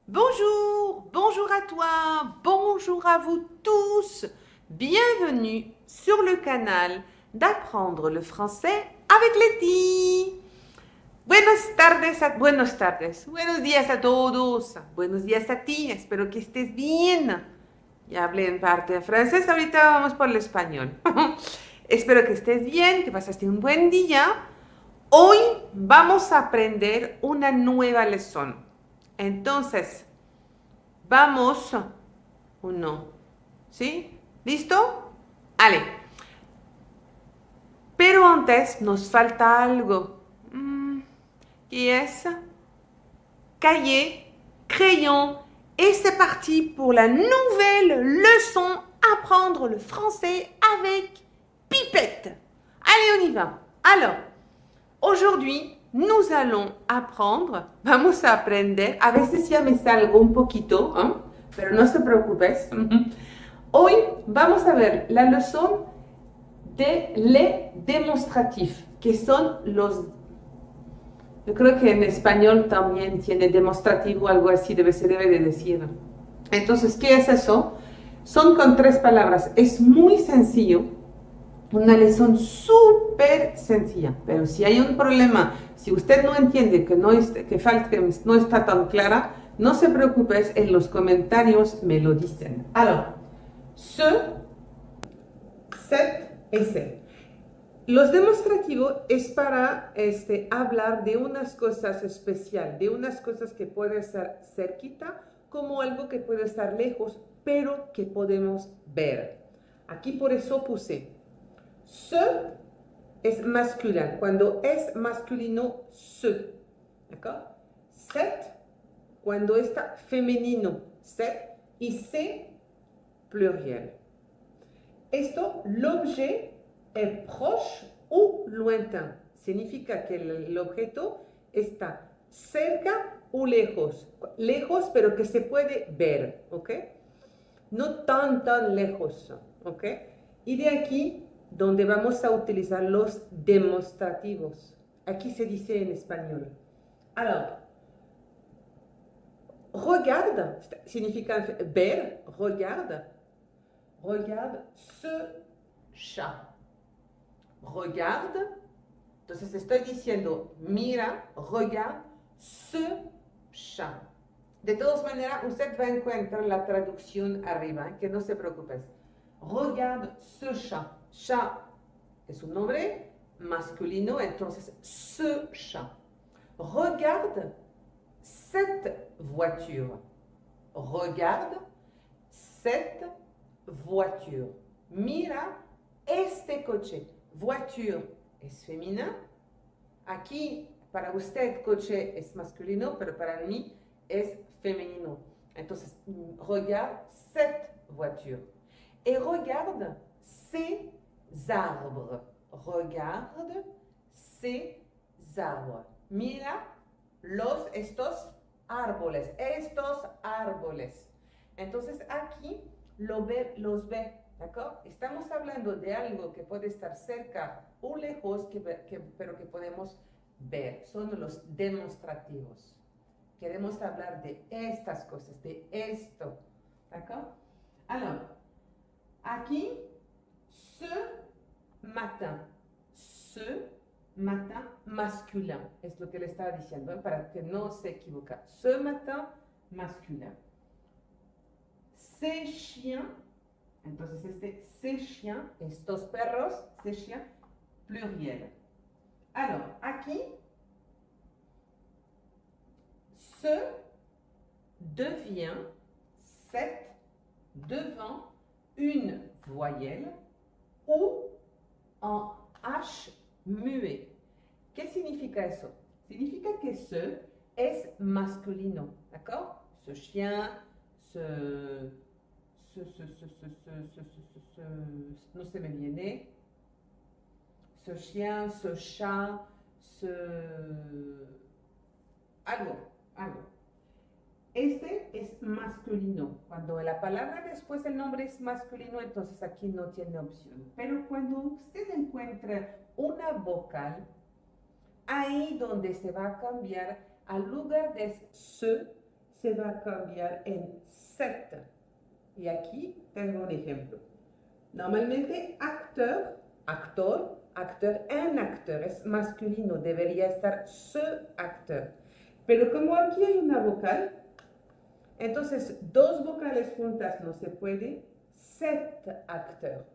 Bonjour, bonjour à toi, bonjour à vous tous. Bienvenue sur le canal d'apprendre le français avec Leti. Buenos días a todos, buenos días a ti, espero que estés bien. Ya hablé en parte en francés, ahorita vamos por el español. Espero que estés bien, que pasaste un buen día. Hoy vamos a aprender una nueva lección. Entonces, vamos, uno, ¿sí? ¿Listo? Ale. Pero antes nos falta algo. ¿Qué es? Cahier, crayon. Et c'est parti pour la nouvelle leçon Apprendre le français avec pipette. Allez, on y va. Alors, aujourd'hui, nous allons apprendre, vamos a aprender, a veces ya me salgo un poquito, ¿eh? Pero no se preocupes. Hoy vamos a ver la leçon de les démonstratifs, que son los... Yo creo que en español también tiene demostrativo, algo así se debe de decir. Entonces, ¿qué es eso? Son con tres palabras. Es muy sencillo, una lección súper sencilla, pero si hay un problema, si usted no entiende que no está tan clara, no se preocupe, en los comentarios me lo dicen. Alors, ce, cet et ce. Los demostrativos es para hablar de unas cosas especiales, de unas cosas que pueden estar cerquita, como algo que puede estar lejos, pero que podemos ver. Aquí por eso puse ce es masculin. Cuando es masculino, ce. ¿D'accord? Cet, cuando está femenino, cet. Y c'est pluriel. Esto, l'objet est proche ou lointain. Significa que el objeto está cerca o lejos. Lejos, pero que se puede ver, ¿ok? No tan lejos, ¿ok? Y de aquí donde vamos a utilizar los demostrativos. Aquí se dice en español. Alors, regarde, significa ver, regarde. Regarde ce chat. Regarde. Entonces estoy diciendo, mira, regarde ce chat. De todas maneras, usted va a encontrar la traducción arriba, que no se preocupe. Regarde ce chat. Chat es un nombre masculino, entonces ce chat. Regarde cette voiture. Regarde cette voiture. Mira este coche. Voiture es féminin. Aquí, para usted, coche es masculino, pero para mí es femenino. Entonces, regarde cette voiture. Et regarde ces arbres. Regarde ces arbres. Mira estos árboles. Estos árboles. Entonces, aquí los ve, ¿d'accord? Estamos hablando de algo que puede estar cerca o lejos, pero que podemos ver. Son los demostrativos. Queremos hablar de estas cosas, de esto, ¿d'accord? Alors, aquí, ce matin masculin, es lo que le estaba diciendo, ¿eh? Para que no se equivoque. Ce matin masculin. Ces chiens, entonces ces chiens, estos perros, ces chiens, pluriel. Alors, aquí, ce devient, cette devant une voyelle ou en H muet. ¿Qué significa eso? Significa que ce es masculino, ¿d'accord? Ce chien, no se me viene, ce chien, ce chat, algo. Este es masculino. Cuando la palabra después del nombre es masculino, entonces aquí no tiene opción. Pero cuando usted encuentra una vocal, ahí donde se va a cambiar, al lugar de ce, se va a cambiar en set. Y aquí tengo un ejemplo. Normalmente actor, actor, actor, un actor es masculino, debería estar ce acteur. Pero como aquí hay una vocal, entonces dos vocales juntas no se puede, cet acteur.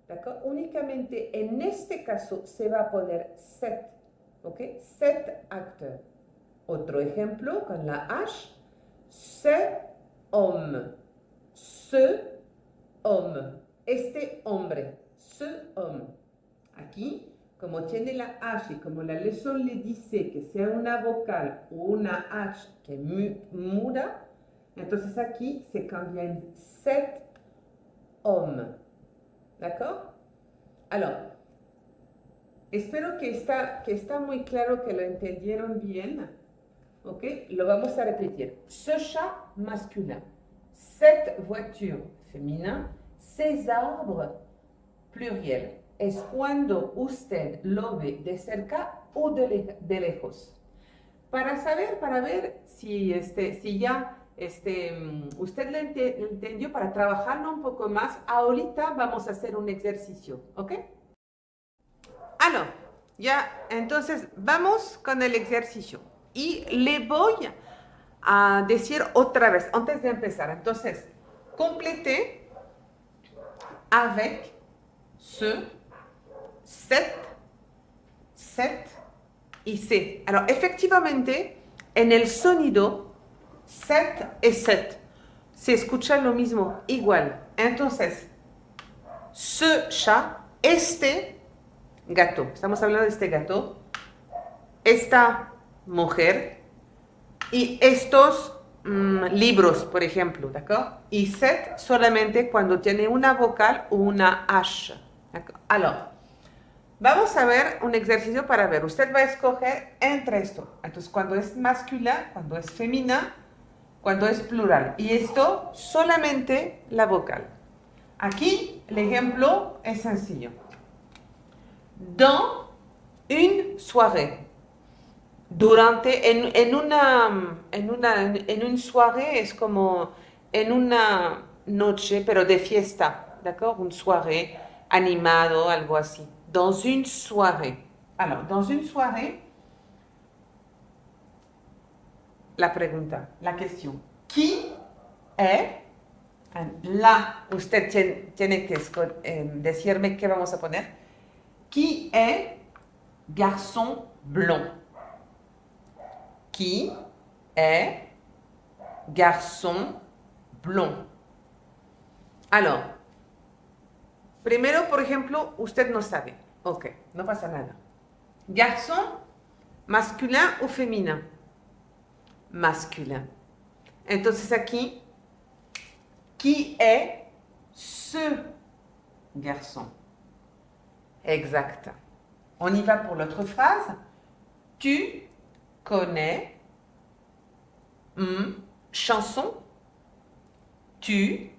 ¿D'accord? Únicamente en este caso se va a poner set, ¿ok? Cet acteur. Otro ejemplo con la H, ce homme, ce homme, este hombre, ce homme. Aquí, como tiene la H y como la leçon le dice que sea una vocal o una H que muda, entonces aquí se cambia en cet homme. ¿D'accord? Alors, espero que está muy claro, que lo entendieron bien. ¿Ok? Lo vamos a repetir. Ce chat masculin, cette voiture féminin, ces arbres pluriel. Es cuando usted lo ve de cerca o de lejos. Para ver si ya usted lo entendió, para trabajarlo un poco más, ahorita vamos a hacer un ejercicio, ¿ok? Alors, ya, entonces vamos con el ejercicio. Y le voy a decir otra vez, antes de empezar. Entonces, complétez avec ce, set y se. Alors, efectivamente, en el sonido, set y set se escucha lo mismo, igual. Entonces, ce chat, este gato, estamos hablando de este gato, esta mujer y estos libros, por ejemplo, ¿de acuerdo? Y set solamente cuando tiene una vocal o una H. Alors, vamos a ver un ejercicio para ver. Usted va a escoger entre esto. Entonces, cuando es masculina, cuando es femenina, cuando es plural. Y esto solamente la vocal. Aquí el ejemplo es sencillo. Dans une soirée. Durante, en un soirée es como en una noche, pero de fiesta, ¿d'accord? Un soirée animado, algo así. Dans une soirée. Alors, dans une soirée, la pregunta, la question. ¿Qui est? Là, usted tiene que decirme qué vamos a poner. Qui est garçon blond? Qui est garçon blond? Alors, primero, por ejemplo, usted no sabe. Ok, no pasa nada. Garçon, masculin o féminin? Masculin. Entonces aquí, qui est ce garçon? Exact. On y va pour l'autre phrase. Tu connais une chanson? Tu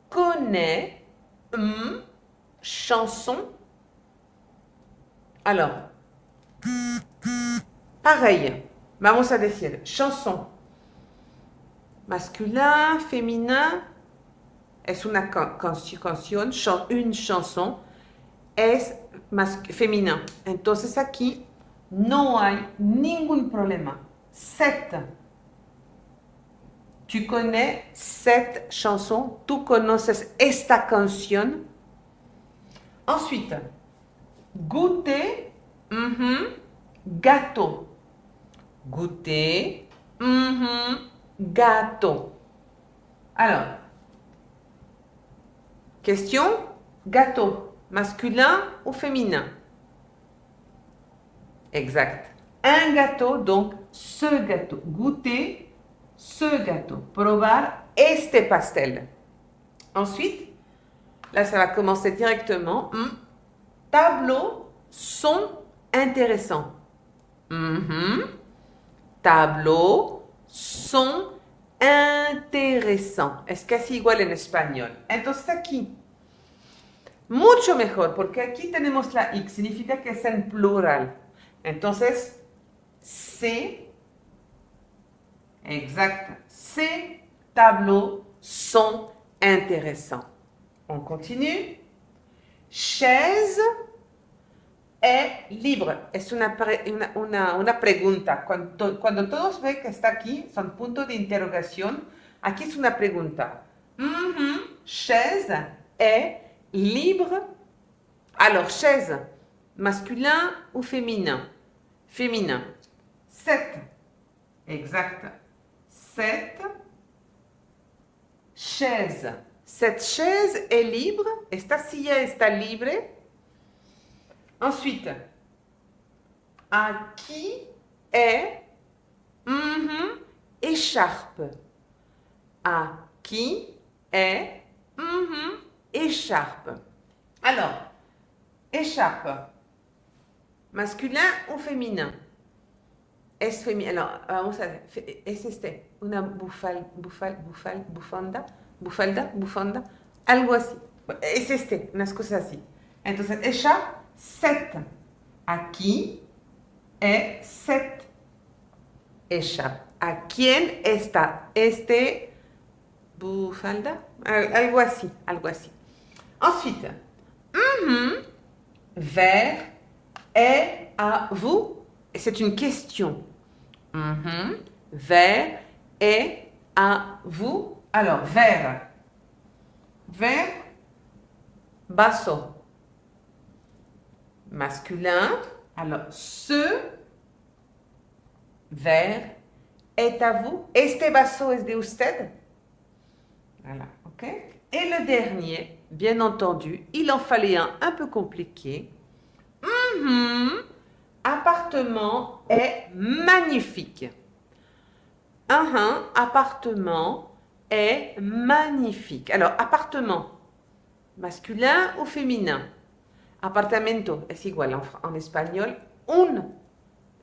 connais une chanson? Alors, pareil, vamos a decir chanson. Masculin, féminin, es una canción, une chanson, es féminin. Entonces aquí no hay ningún problema. Cette. Tu connais cette chanson. Tú conoces esta canción. Ensuite, goûter, gâteau. Goûter, gâteau. Alors, question, gâteau, masculin ou féminin? Exact. Un gâteau, donc ce gâteau. Goûter ce gâteau. Probar este pastel. Ensuite, là, ça va commencer directement. Tableau, son intéressant. Tableau, son intéressant. Es casi igual en español. Entonces aquí, mucho mejor, porque aquí tenemos la X, significa que es en plural. Entonces, se Exact. Ces tableaux sont intéressants. On continue. Chaise es libre. Es una pregunta. Cuando todos ven que está aquí, son puntos de interrogación. Aquí es una pregunta. Chaise est libre. Alors, chaise, masculin ou féminin? Féminin. 7. Exact. 7 chaises. Cette chaise est libre. Esta silla está libre. Ensuite, aquí est écharpe. Aquí est écharpe. Alors, écharpe, masculin ou féminin? Es féminin. Alors, vamos a ver. Es una bufanda, algo así. Es unas cosas así. Entonces, écharpe, 7. Aquí es 7. Écharpe. ¿A quién está bufalda? Algo así, algo así. Ensuite, vers est à vous? C'est une question. Vers est à vous? Alors, vers. Vers, vaso. Masculin. Alors, ce verre est à vous. Este vaso es de usted. Voilà, ok? Et le dernier, bien entendu, il en fallait un peu compliqué. Appartement est magnifique. Appartement est magnifique. Alors, appartement, masculin ou féminin? Apartamento es igual en espagnol.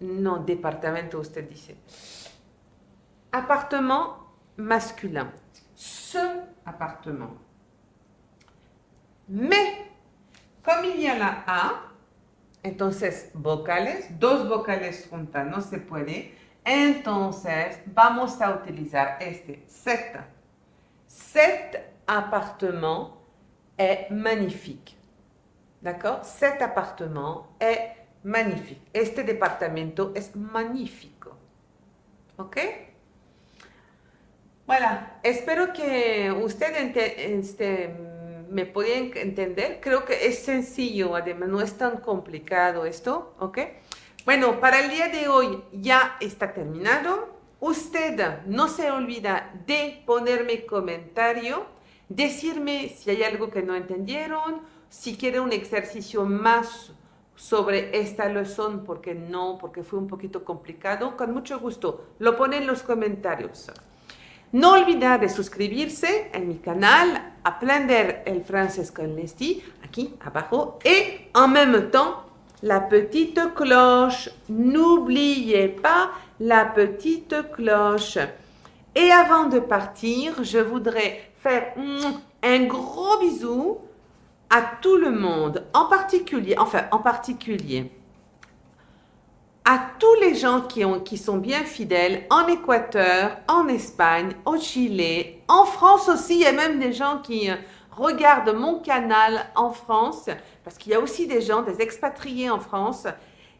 Non, departamento, usted dice. Appartement masculin. Ce appartement. Mais, comme il y a la A, entonces vocales, dos vocales juntas no se puede. Entonces, vamos a utilizar cet. Cet appartement est magnifique. D'accord? Cet appartement est magnifique. Este departamento es magnífico. ¿Ok? Voilà. Espero que usted me pueda entender. Creo que es sencillo, además no es tan complicado esto. ¿Ok? Bueno, para el día de hoy ya está terminado. Usted no se olvida de ponerme comentario, decirme si hay algo que no entendieron, si quiere un ejercicio más sobre esta lección, porque fue un poquito complicado, con mucho gusto lo pone en los comentarios. No olvidar de suscribirse en mi canal, Aprender el francés con Leslie, aquí abajo, et en même temps, la petite cloche. N'oubliez pas la petite cloche. Et avant de partir, je voudrais faire un gros bisou à tout le monde, en particulier à tous les gens qui sont bien fidèles en Équateur, en Espagne, au Chili, en France aussi. Il y a même des gens qui regardent mon canal en France, parce qu'il y a aussi des gens, des expatriés en France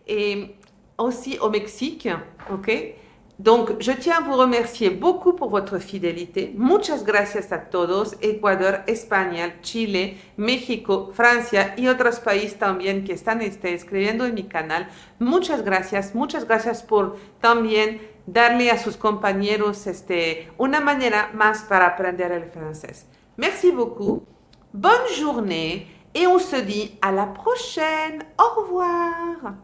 et aussi au Mexique, ok? Donc, je tiens à vous remercier beaucoup pour votre fidélité. Muchas gracias a todos. Ecuador, España, Chile, México, Francia y otros países también que están escribiendo en mi canal. Muchas gracias por también darle a sus compañeros una manera más para aprender el francés. Merci beaucoup. Bonne journée et on se dit à la prochaine. Au revoir.